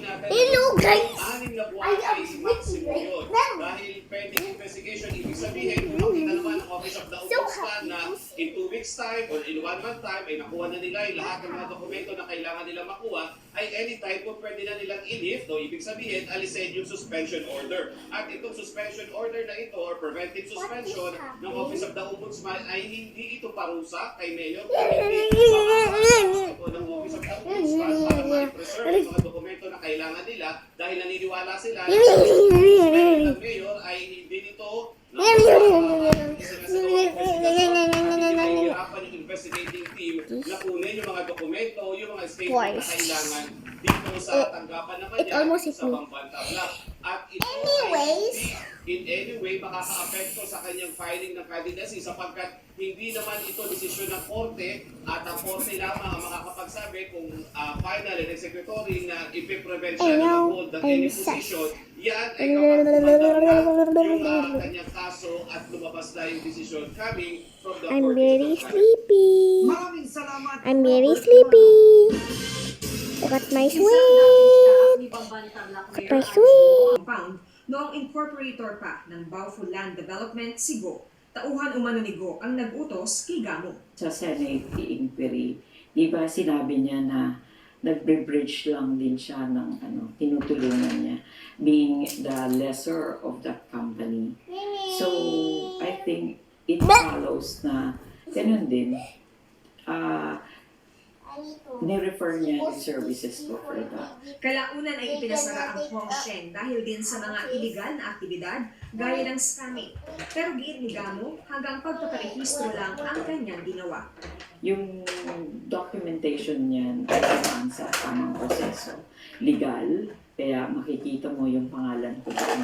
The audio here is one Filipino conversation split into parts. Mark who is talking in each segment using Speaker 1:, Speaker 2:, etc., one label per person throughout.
Speaker 1: natin
Speaker 2: Hello, guys!
Speaker 1: 6 na buwan ay maximum yun. Dahil pending investigation, ibig sabihin, kung makita naman ang Office of the Ombudsman na in 2 weeks time or in 1 month time ay nakuha na nila yung lahat ng mga dokumento na kailangan nila makuha, ay anytime po pwede na nilang i-lift o ibig sabihin, alisin yung suspension order. At itong suspension order na ito or preventive suspension ng Office of the Ombudsman ay hindi ito parusa kay Mayor o hindi ito ng Office of the Ombudsman para ma-preserve yung mga dokumento na kailangan nila dahil naniniwala sila na ang Mayor ay hindi nito hirapan yung investigating team na kunin yung mga dokumento, yung mga statement na kailangan dito sa tanggapan naman niya sa Pampanga Black. At ito ay in any way makaka-apekto sa kanyang filing ng candidacy sapagkat hindi naman ito desisyon ng korte at ang korte lamang ang makakapagsabi kung final and executory na ipiprevent siya na mag-hold at any position. Yan ay kapag yung kanyang kaso at lumabas na yung decision coming from the
Speaker 2: I'm
Speaker 1: court.
Speaker 2: very sleepy.
Speaker 3: Maraming salamat.
Speaker 2: I'm very sleepy. Look at my sweet. Look at my sweet.
Speaker 3: Found noong incorporator pa ng Baufo Land Development, Sigo. Tauhan umano ni Go ang nag-utos kay Gamo.
Speaker 4: Sa Senate inquiry, di ba sinabi niya na nagbe-bridge lang din siya ng tinutulungan niya, being the lesser of that company. So, I think it follows na ganun din. Ni-refer niya yung services ko for that.
Speaker 3: Kalaunan ay ipinasara ang Hong Sheng dahil din sa mga iligal na aktibidad gaya ng scamming. Pero giit ni Gamo, hanggang pagpaparehistro lang ang kanyang ginawa.
Speaker 4: Yung documentation niyan ay naman sa tamang proseso. Legal, kaya makikita mo yung pangalan ko doon.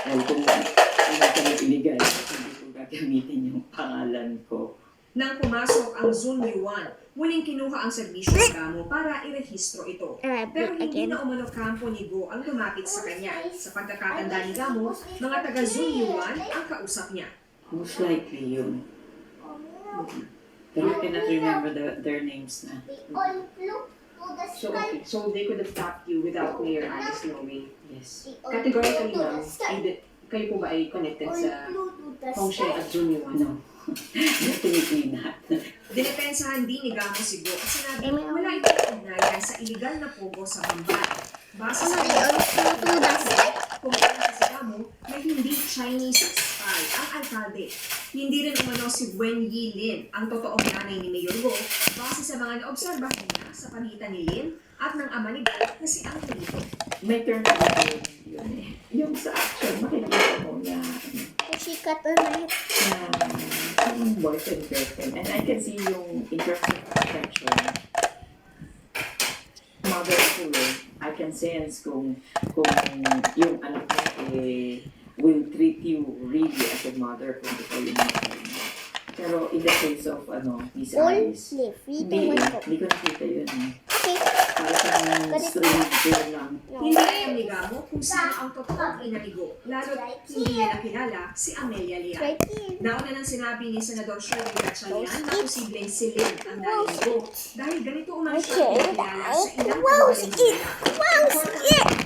Speaker 4: Dahil kung hindi ka illegal, hindi ko gagamitin yung pangalan ko.
Speaker 3: Nang pumasok ang Zone Yuan, muling kinuha ang serbisyo ng Gamo para irehistro ito. Pero hindi na umano kampo ni Go ang lumapit sa kanya. Sa pagkakatanda ni Gamo, mga taga Zone Yuan ang kausap niya.
Speaker 4: Most likely yun. Pero I cannot remember their names na.
Speaker 5: So they could have tapped you without Mayor Alice knowing.
Speaker 4: Yes.
Speaker 5: Categorically, ma'am, kayo po ba ay connected sa Hong Sheng at Junior?
Speaker 4: No. Definitely not.
Speaker 3: Dinepensahan din ni Gamo si Go at sinabi wala itong ugnayan sa iligal na pogo sa Bamban. Base sa kung si Gamo na hindi Chinese spy ang alkalde. Hindi rin umano si Wen Yilin ang totoong nanay ni Mayor Go base sa mga naobserbahan niya sa pagitan ni Lin at ng ama ni Go na si Angelito.
Speaker 4: May term yun eh. Yung sa action, makikita mo na
Speaker 2: Sikat ulit.
Speaker 4: yung boyfriend, girlfriend. And I can see yung interest attention. Mother ko I can sense kung yung anak mo will treat you really as a mother kung ikaw yung mother mo. Pero in the case of Miss Alice, hindi ko nakita yun eh.
Speaker 2: Okay.
Speaker 4: Parang strange girl lang.
Speaker 3: Hindi alam ni Gamo kung sino ang totoong ina ni Go, lalo't hindi niya nakilala si Amelia Lian. Nauna nang sinabi ni Senador Shirley Gatchalian na posibleng si Lin ang nanay ni Go dahil ganito umano siya pinakilala sa ilang kababayan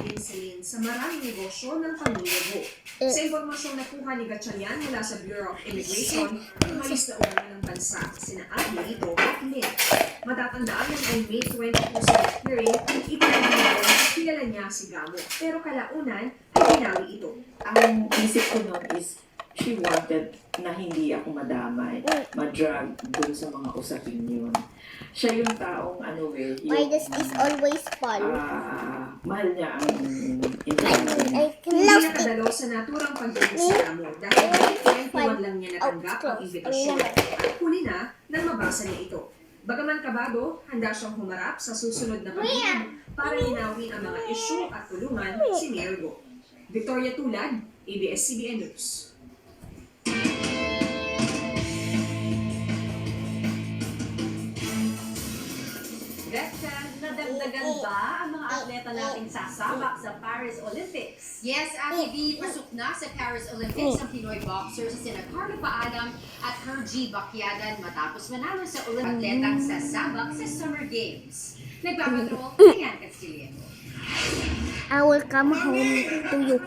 Speaker 3: din si Lin sa maraming negosyo ng pamilya Go. Sa impormasyong nakuha ni Gatchalian mula sa Bureau of Immigration, umalis na umano ng bansa sina Angelito at Lin. Matatandaan ng May 22 sa hearing, ipinagdinaw na kilala niya si Gamo. Pero kalaunan ay binawi ito.
Speaker 4: Ang isip ko nun is, she wanted na hindi ako madamay, madrag dun sa mga usapin yun. Siya yung taong
Speaker 2: Why does this always fall?
Speaker 4: mahal niya ang internet.
Speaker 3: Hindi nakadalo sa naturang pagdating si Gamo dahil 21 lang niya natanggap ang imbitasyon. At huli na nang mabasa niya ito. Bagaman kabado, handa siyang humarap sa susunod na pagdinig para linawin ang mga isyu at tulungan si Mayor Go. Victoria Tulad, ABS-CBN News.
Speaker 6: Gretchen, nadagdagan ba ang mga atleta nating sasabak sa Paris Olympics?
Speaker 7: Yes, Ate V, pasok na sa Paris Olympics ang Pinoy boxers si sina Carlo Paalam at Hergie Bacquiadan matapos manalo sa atletang sasabak sa Summer Games. Nagpapatrol, Ayan Castillo.
Speaker 2: I will come home to you.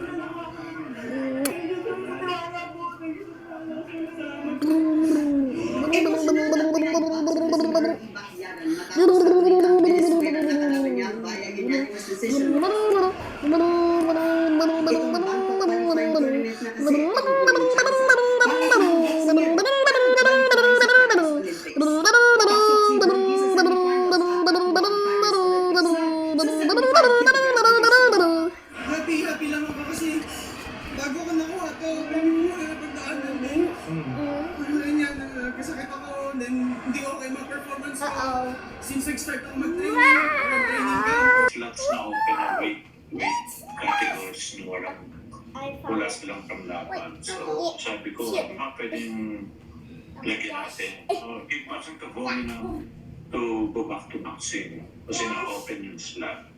Speaker 8: Happy lang ako kasi bago ko nakuha to, pagdaanan din. Ayun yan, kasakit ako, then hindi ko okay ma-performance ko. Since nag-start ako mag-training ka.
Speaker 1: Slots na open na weight categories na wala silang panglaban. So sabi ko, pwedeng lagyan natin. Give us ang kagawin na to go back to boxing. Kasi na-open yung slot.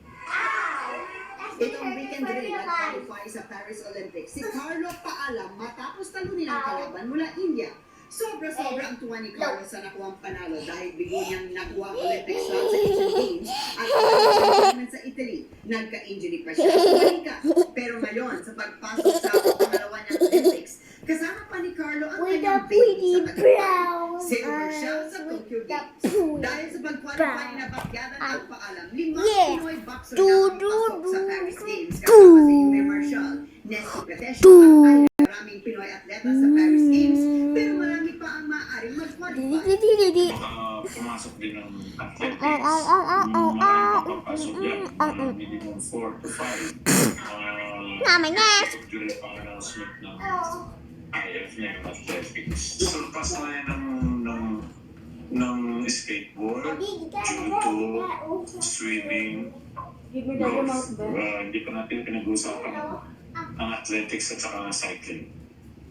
Speaker 9: Itong weekend rin nag-qualify sa Paris Olympics. Si Carlo Paalam matapos talunin ang kalaban mula India. Sobra-sobra ang tuwa ni Carlo sa nakuwang panalo dahil bigo niyang nakuha ang Olympic slot sa Asian Games at ang sa Italy. Nagka-injury pa siya sa Monica. Pero ngayon, sa pagpasok sa pangalawa niyang Olympics, kasama pa ni Carlo ang kanyang baby sa tagumpay. Silver siya sa Tokyo Games. Dahil sa pag-qualify na bakyada ng Paalam, 5 Pinoy boxer na ang pasok sa Paris Games kasama si Yume Marshall, Nessie Petesio at maraming Pinoy atleta sa Paris Games, pero marami pa ang maaaring mag-qualify.
Speaker 1: Pumasok din ng athletics. Papasok yan. Minimum 4 to 5.
Speaker 2: Namanya.
Speaker 1: During pang-announcement ng IF niya yung athletics. Surpass na yan ng skateboard, judo, swimming, golf. Hindi pa natin pinag-usapan ang athletics at saka cycling.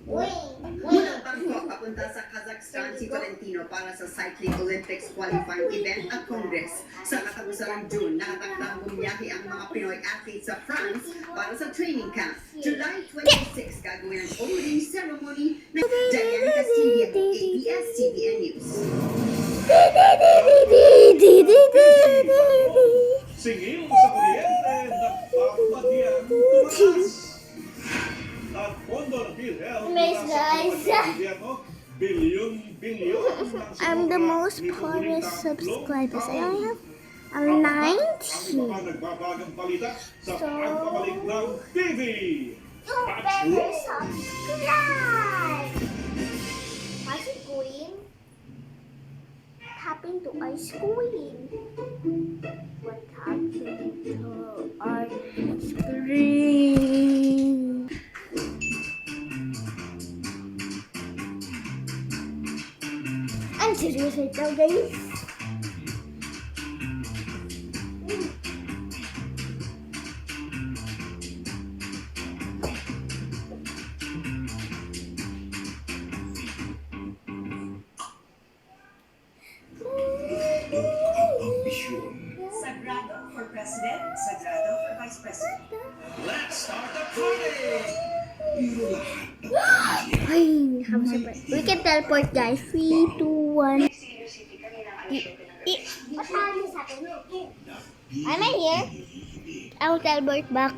Speaker 9: Unang Bangkok papunta sa Kazakhstan si Valentino para sa Cycling Olympics qualifying event at Congress. Sa katapusan ng June, nakatakdang bumiyahe ang mga Pinoy athletes sa France para sa training camp. July 26, gagawin ang opening ceremony ng Diane Castillo, ABS-CBN News.
Speaker 1: Singil sa kuryente, nagpapadiyang tumakas. At pondo ng PhilHealth
Speaker 2: Nice, guys.
Speaker 1: bilyon-bilyon.
Speaker 2: I'm the most poorest subscribers. I only have 90.
Speaker 1: Mga nagbabagang balita sa pagbabalik ng TV.
Speaker 2: Don't ever subscribe! What's it going? Happened to our schooling? What happened to our screen? I'm serious right now, guys.
Speaker 3: Sagrado for President, Sagrado for Vice President.
Speaker 8: Let's start the party!
Speaker 2: Ay, I'm surprised. We can teleport, guys. 3, 2, 1. What time is happening? Am I here? I will teleport back.